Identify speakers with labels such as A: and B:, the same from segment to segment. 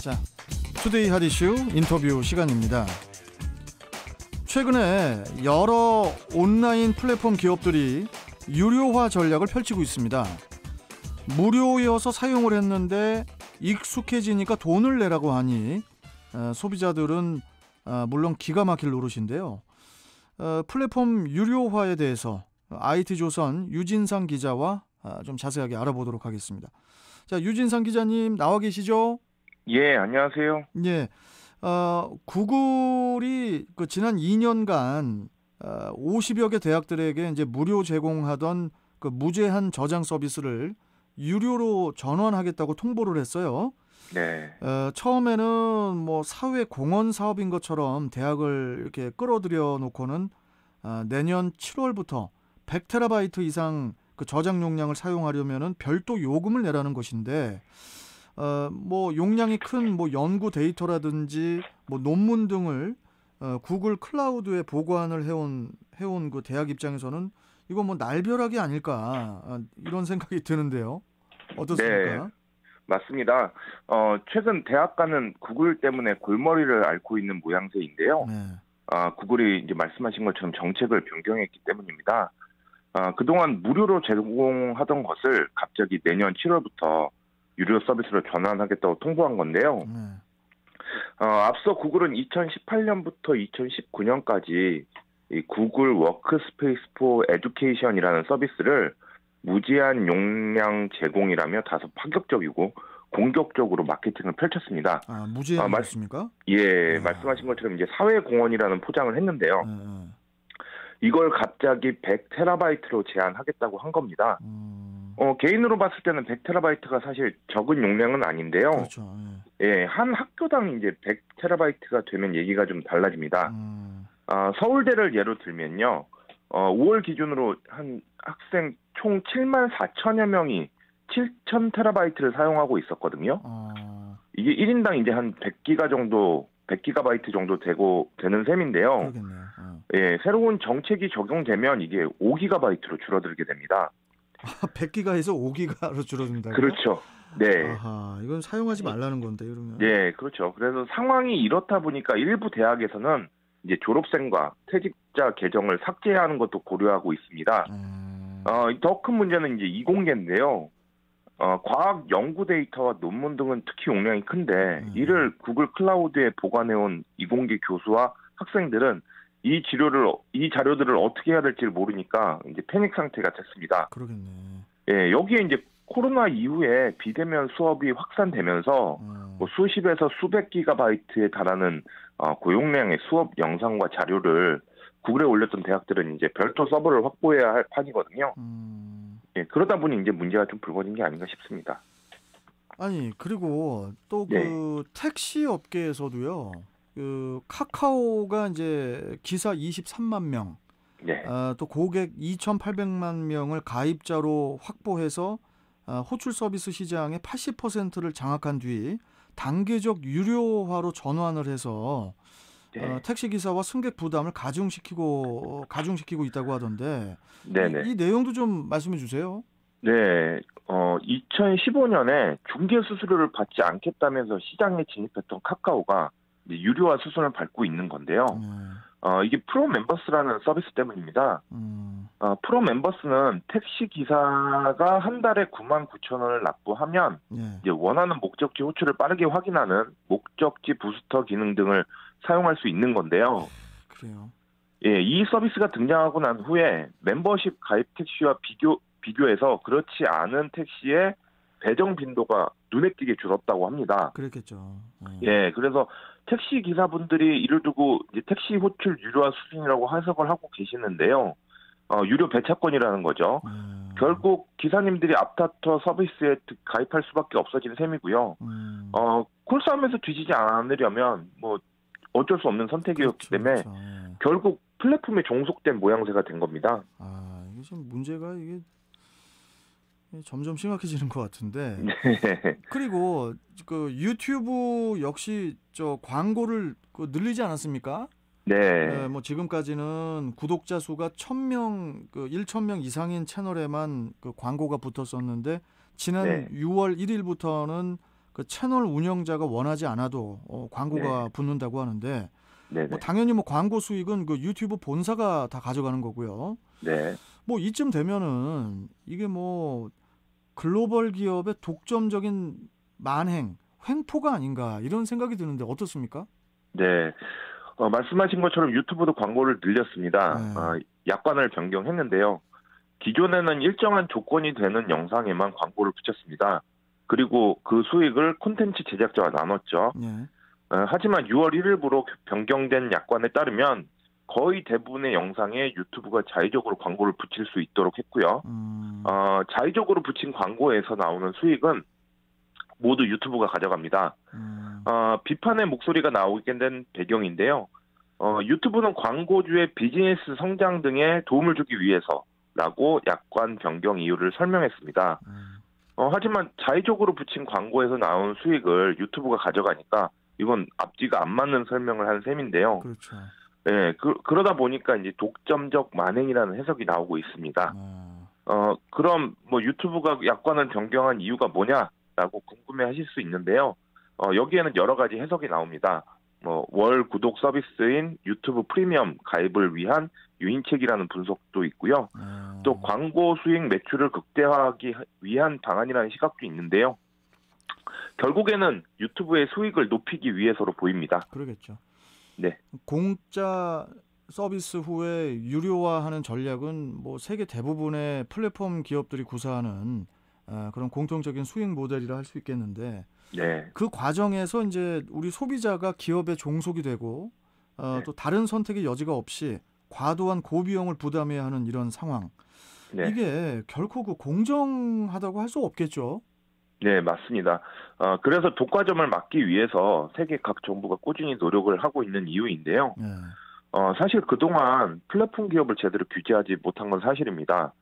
A: 자, 투데이 핫 이슈 인터뷰 시간입니다. 최근에 여러 온라인 플랫폼 기업들이 유료화 전략을 펼치고 있습니다. 무료여서 사용을 했는데 익숙해지니까 돈을 내라고 하니 소비자들은 물론 기가 막힐 노릇인데요. 플랫폼 유료화에 대해서 IT조선 유진상 기자와 좀 자세하게 알아보도록 하겠습니다. 자, 유진상 기자님 나와 계시죠?
B: 예, 안녕하세요.
A: 예, 구글이 그 지난 2년간 50여 개 대학들에게 이제 무료 제공하던 그 무제한 저장 서비스를 유료로 전환하겠다고 통보를 했어요.
B: 네.
A: 처음에는 뭐 사회 공헌 사업인 것처럼 대학을 이렇게 끌어들여 놓고는 내년 7월부터 100TB 이상 그 저장 용량을 사용하려면은 별도 요금을 내라는 것인데, 뭐 용량이 큰 뭐 연구 데이터라든지 뭐 논문 등을 구글 클라우드에 보관을 해온 그 대학 입장에서는 이거 뭐 날벼락이 아닐까 이런 생각이 드는데요. 어떻습니까?
B: 네, 맞습니다. 최근 대학가는 구글 때문에 골머리를 앓고 있는 모양새인데요.
A: 네.
B: 구글이 이제 말씀하신 것처럼 정책을 변경했기 때문입니다. 그동안 무료로 제공하던 것을 갑자기 내년 7월부터 유료 서비스로 전환하겠다고 통보한 건데요. 앞서 구글은 2018년부터 2019년까지 이 구글 워크스페이스 포 에듀케이션이라는 서비스를 무제한 용량 제공이라며 다소 파격적이고 공격적으로 마케팅을 펼쳤습니다.
A: 무제한이었습니까?
B: 예, 말씀하신 것처럼 이제 사회공헌이라는 포장을 했는데요. 이걸 갑자기 100TB로 제한하겠다고 한 겁니다. 개인으로 봤을 때는 100TB가 사실 적은 용량은 아닌데요.
A: 그렇죠.
B: 예, 한 학교당 이제 100TB가 되면 얘기가 좀 달라집니다. 서울대를 예로 들면요. 5월 기준으로 한 학생 총 7만 4천여 명이 7,000TB를 사용하고 있었거든요. 이게 1인당 이제 한 100GB 정도 되는 셈인데요.
A: 그러겠네요.
B: 예, 새로운 정책이 적용되면 이게 5GB로 줄어들게 됩니다.
A: 100기가에서 5기가로 줄어든다고요?
B: 그렇죠. 네.
A: 아하, 이건 사용하지 말라는 건데, 그러면.
B: 네, 그렇죠. 그래서 상황이 이렇다 보니까 일부 대학에서는 이제 졸업생과 퇴직자 계정을 삭제하는 것도 고려하고 있습니다. 더 큰 문제는 이제 이공계인데요. 과학 연구 데이터와 논문 등은 특히 용량이 큰데 이를 구글 클라우드에 보관해온 이공계 교수와 학생들은 이 자료들을 어떻게 해야 될지 모르니까 이제 패닉 상태가 됐습니다.
A: 그러겠네.
B: 예, 여기에 이제 코로나 이후에 비대면 수업이 확산되면서 뭐 수십에서 수백 기가바이트에 달하는 고용량의 수업 영상과 자료를 구글에 올렸던 대학들은 이제 별도 서버를 확보해야 할 판이거든요. 예, 그러다 보니 이제 문제가 좀 불거진 게 아닌가 싶습니다.
A: 아니, 그리고 또 그
B: 네.
A: 택시 업계에서도요. 그 카카오가 이제 기사 23만 명,
B: 네.
A: 또 고객 2,800만 명을 가입자로 확보해서 호출 서비스 시장의 80%를 장악한 뒤 단계적 유료화로 전환을 해서
B: 네.
A: 택시 기사와 승객 부담을 가중시키고 있다고 하던데,
B: 네네.
A: 이 내용도 좀 말씀해 주세요.
B: 네. 2015년에 중개 수수료를 받지 않겠다면서 시장에 진입했던 카카오가 이제 유료화 수순을 밟고 있는 건데요. 이게 프로 멤버스라는 서비스 때문입니다. 프로 멤버스는 택시 기사가 한 달에 99,000원을 납부하면 이제 원하는 목적지 호출을 빠르게 확인하는 목적지 부스터 기능 등을 사용할 수 있는 건데요.
A: 그래요.
B: 예, 이 서비스가 등장하고 난 후에 멤버십 가입 택시와 비교해서 그렇지 않은 택시의 배정 빈도가 눈에 띄게 줄었다고 합니다.
A: 그랬겠죠.
B: 예, 그래서 택시 기사분들이 이를 두고 이제 택시 호출 유료화 수준이라고 해석을 하고 계시는데요. 유료 배차권이라는 거죠. 결국 기사님들이 앞다퉈 서비스에 가입할 수밖에 없어지는 셈이고요. 콜싸움에서 뒤지지 않으려면 뭐 어쩔 수 없는 선택이었기 때문에 결국 플랫폼에 종속된 모양새가 된 겁니다.
A: 이게 좀 문제가 이게 점점 심각해지는 것 같은데.
B: 네.
A: 그리고 그 유튜브 역시 저 광고를 늘리지 않았습니까?
B: 네.
A: 뭐 지금까지는 구독자 수가 1,000명 이상인 채널에만 그 광고가 붙었었는데 지난 6월 1일부터는 그 채널 운영자가 원하지 않아도 광고가
B: 네.
A: 붙는다고 하는데 뭐
B: 네네.
A: 당연히 뭐 광고 수익은 그 유튜브 본사가 다 가져가는 거고요.
B: 네.
A: 뭐 이쯤 되면은 이게 뭐 글로벌 기업의 독점적인 만행, 횡포가 아닌가 이런 생각이 드는데 어떻습니까?
B: 네. 말씀하신 것처럼 유튜브도 광고를 늘렸습니다.
A: 네.
B: 약관을 변경했는데요. 기존에는 일정한 조건이 되는 영상에만 광고를 붙였습니다. 그리고 그 수익을 콘텐츠 제작자와 나눴죠.
A: 네.
B: 하지만 6월 1일부로 변경된 약관에 따르면 거의 대부분의 영상에 유튜브가 자의적으로 광고를 붙일 수 있도록 했고요. 자의적으로 붙인 광고에서 나오는 수익은 모두 유튜브가 가져갑니다. 비판의 목소리가 나오게 된 배경인데요. 유튜브는 광고주의 비즈니스 성장 등에 도움을 주기 위해서라고 약관 변경 이유를 설명했습니다. 하지만 자의적으로 붙인 광고에서 나온 수익을 유튜브가 가져가니까 이건 앞뒤가 안 맞는 설명을 한 셈인데요.
A: 그렇죠.
B: 네, 그러다 보니까 이제 독점적 만행이라는 해석이 나오고 있습니다. 그럼 뭐 유튜브가 약관을 변경한 이유가 뭐냐라고 궁금해하실 수 있는데요. 여기에는 여러 가지 해석이 나옵니다. 월 구독 서비스인 유튜브 프리미엄 가입을 위한 유인책이라는 분석도 있고요. 또 광고 수익 매출을 극대화하기 위한 방안이라는 시각도 있는데요. 결국에는 유튜브의 수익을 높이기 위해서로 보입니다.
A: 그러겠죠.
B: 네.
A: 공짜 서비스 후에 유료화하는 전략은 뭐 세계 대부분의 플랫폼 기업들이 구사하는 그런 공통적인 수익 모델이라 할 수 있겠는데
B: 네.
A: 그 과정에서 이제 우리 소비자가 기업의 종속이 되고
B: 네.
A: 또 다른 선택의 여지가 없이 과도한 고비용을 부담해야 하는 이런 상황.
B: 네.
A: 이게 결코 그 공정하다고 할 수 없겠죠.
B: 네, 맞습니다. 그래서 독과점을 막기 위해서 세계 각 정부가 꾸준히 노력을 하고 있는 이유인데요.
A: 네.
B: 사실 그동안 플랫폼 기업을 제대로 규제하지 못한 건 사실입니다.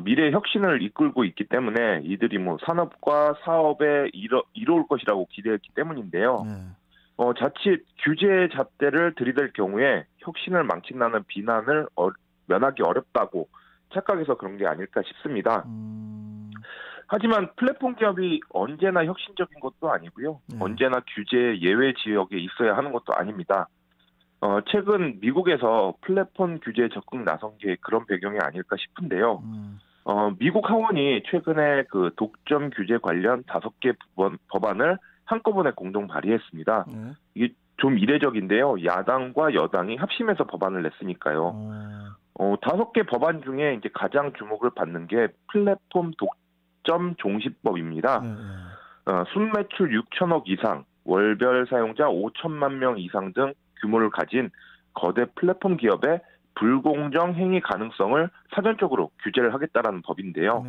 B: 미래 혁신을 이끌고 있기 때문에 이들이 뭐 산업과 사업에 이로울 것이라고 기대했기 때문인데요.
A: 네.
B: 자칫 규제의 잣대를 들이댈 경우에 혁신을 망친다는 비난을 면하기 어렵다고 착각해서 그런 게 아닐까 싶습니다. 하지만 플랫폼 기업이 언제나 혁신적인 것도 아니고요. 언제나 규제 예외 지역에 있어야 하는 것도 아닙니다. 최근 미국에서 플랫폼 규제에 적극 나선 게 그런 배경이 아닐까 싶은데요. 미국 하원이 최근에 그 독점 규제 관련 5개 법안을 한꺼번에 공동 발의했습니다. 이게 좀 이례적인데요. 야당과 여당이 합심해서 법안을 냈으니까요. 5개 법안 중에 이제 가장 주목을 받는 게 플랫폼 독점 종식법입니다. 순매출 6천억 이상, 월별 사용자 5천만 명 이상 등 규모를 가진 거대 플랫폼 기업의 불공정 행위 가능성을 사전적으로 규제를 하겠다라는 법인데요.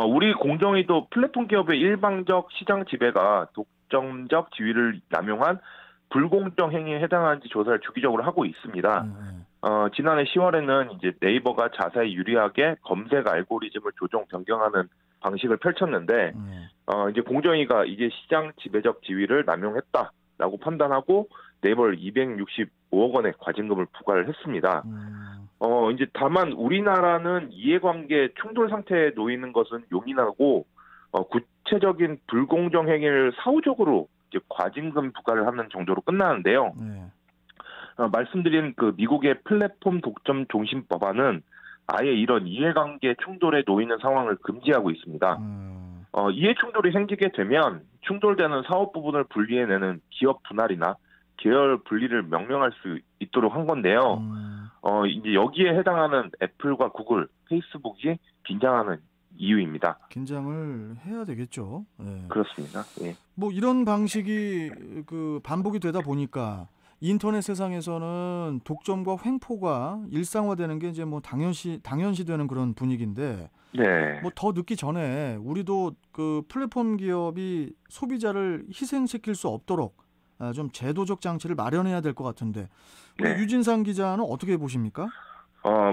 B: 우리 공정위도 플랫폼 기업의 일방적 시장 지배가 독점적 지위를 남용한 불공정 행위에 해당하는지 조사를 주기적으로 하고 있습니다. 지난해 10월에는 이제 네이버가 자사에 유리하게 검색 알고리즘을 조정 변경하는 방식을 펼쳤는데, 이제 공정위가 이게 시장 지배적 지위를 남용했다라고 판단하고 네이버를 265억 원의 과징금을 부과를 했습니다. 이제 다만 우리나라는 이해관계 충돌 상태에 놓이는 것은 용인하고 구체적인 불공정 행위를 사후적으로 이제 과징금 부과를 하는 정도로 끝나는데요. 말씀드린 그 미국의 플랫폼 독점 종신 법안은 아예 이런 이해관계 충돌에 놓이는 상황을 금지하고 있습니다. 이해 충돌이 생기게 되면 충돌되는 사업 부분을 분리해내는 기업 분할이나 계열 분리를 명령할 수 있도록 한 건데요. 이제 여기에 해당하는 애플과 구글, 페이스북이 긴장하는 이유입니다.
A: 긴장을 해야 되겠죠. 네.
B: 그렇습니다. 예.
A: 뭐 이런 방식이 그 반복이 되다 보니까 인터넷 세상에서는 독점과 횡포가 일상화되는 게 이제 뭐 당연시되는 그런 분위기인데,
B: 네.
A: 뭐 더 늦기 전에 우리도 그 플랫폼 기업이 소비자를 희생시킬 수 없도록 좀 제도적 장치를 마련해야 될 것 같은데, 우리
B: 네.
A: 유진상 기자는 어떻게 보십니까?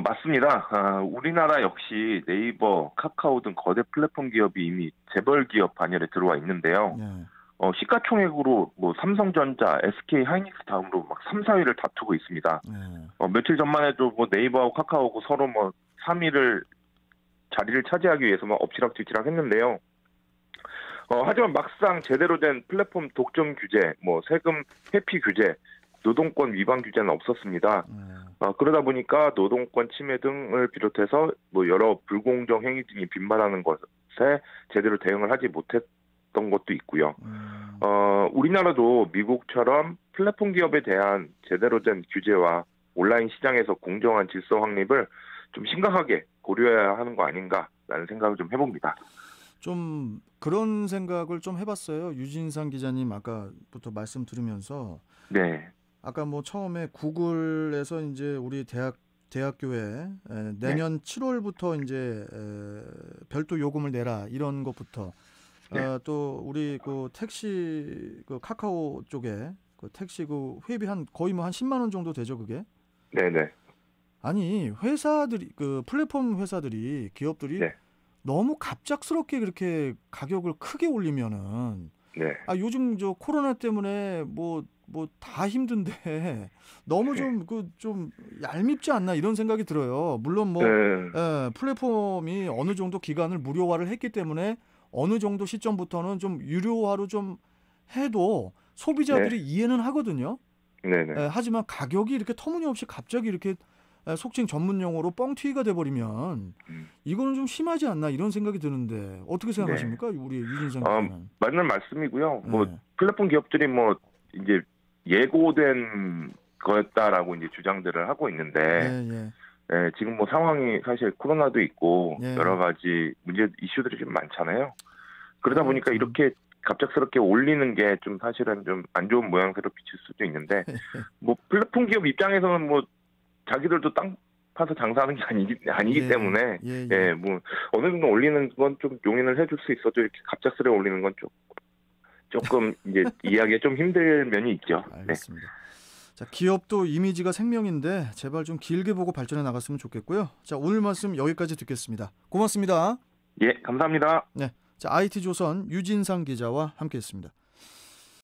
B: 맞습니다. 우리나라 역시 네이버, 카카오 등 거대 플랫폼 기업이 이미 재벌 기업 반열에 들어와 있는데요.
A: 네.
B: 시가총액으로 뭐 삼성전자, SK 하이닉스 다음으로 막 3, 4위를 다투고 있습니다. 며칠 전만 해도 뭐 네이버하고 카카오하고 서로 뭐 3위를 자리를 차지하기 위해서 막 엎치락뒤치락 했는데요. 하지만 막상 제대로 된 플랫폼 독점 규제, 뭐 세금 회피 규제, 노동권 위반 규제는 없었습니다. 그러다 보니까 노동권 침해 등을 비롯해서 뭐 여러 불공정 행위 등이 빈번하는 것에 제대로 대응을 하지 못했던 것도 있고요. 우리나라도 미국처럼 플랫폼 기업에 대한 제대로 된 규제와 온라인 시장에서 공정한 질서 확립을 좀 심각하게 고려해야 하는 거 아닌가라는 생각을 좀 해봅니다.
A: 좀 그런 생각을 좀 해봤어요. 유진상 기자님 아까부터 말씀 들으면서.
B: 네.
A: 아까 뭐 처음에 구글에서 이제 우리 대학교에 내년 7월부터 이제 별도 요금을 내라 이런 것부터 또 우리 그 택시 그 카카오 쪽에 그 택시 그 회비 거의 뭐 한 10만 원 정도 되죠, 그게?
B: 네네.
A: 아니 회사들이 그 플랫폼 회사들이 기업들이 너무 갑작스럽게 그렇게 가격을 크게 올리면은 요즘 저 코로나 때문에 뭐 다 힘든데 너무 좀 얄밉지 않나 이런 생각이 들어요. 물론 뭐 플랫폼이 어느 정도 기간을 무료화를 했기 때문에 어느 정도 시점부터는 좀 유료화로 좀 해도 소비자들이 이해는 하거든요. 하지만 가격이 이렇게 터무니없이 갑자기 이렇게 속칭 전문 용어로 뻥튀기가 돼버리면 이거는 좀 심하지 않나 이런 생각이 드는데 어떻게 생각하십니까? 우리 유진상 기자는.
B: 맞는 말씀이고요. 뭐 플랫폼 기업들이 뭐 이제 예고된 거였다라고 이제 주장들을 하고 있는데 지금 뭐 상황이 사실 코로나도 있고 여러 가지 문제 이슈들이 좀 많잖아요. 그러다 보니까 이렇게 갑작스럽게 올리는 게 좀 사실은 좀 안 좋은 모양새로 비칠 수도 있는데 뭐 플랫폼 기업 입장에서는 뭐 자기들도 땅 파서 장사하는 게 아니기 때문에 뭐 어느 정도 올리는 건 좀 용인을 해줄 수 있어도 이렇게 갑작스레 올리는 건 조금 이제 이해하기가 좀 힘들 면이 있죠.
A: 알겠습니다. 자, 기업도 이미지가 생명인데 제발 좀 길게 보고 발전해 나갔으면 좋겠고요. 자, 오늘 말씀 여기까지 듣겠습니다. 고맙습니다.
B: 예, 감사합니다.
A: 네, 자, IT조선 유진상 기자와 함께했습니다.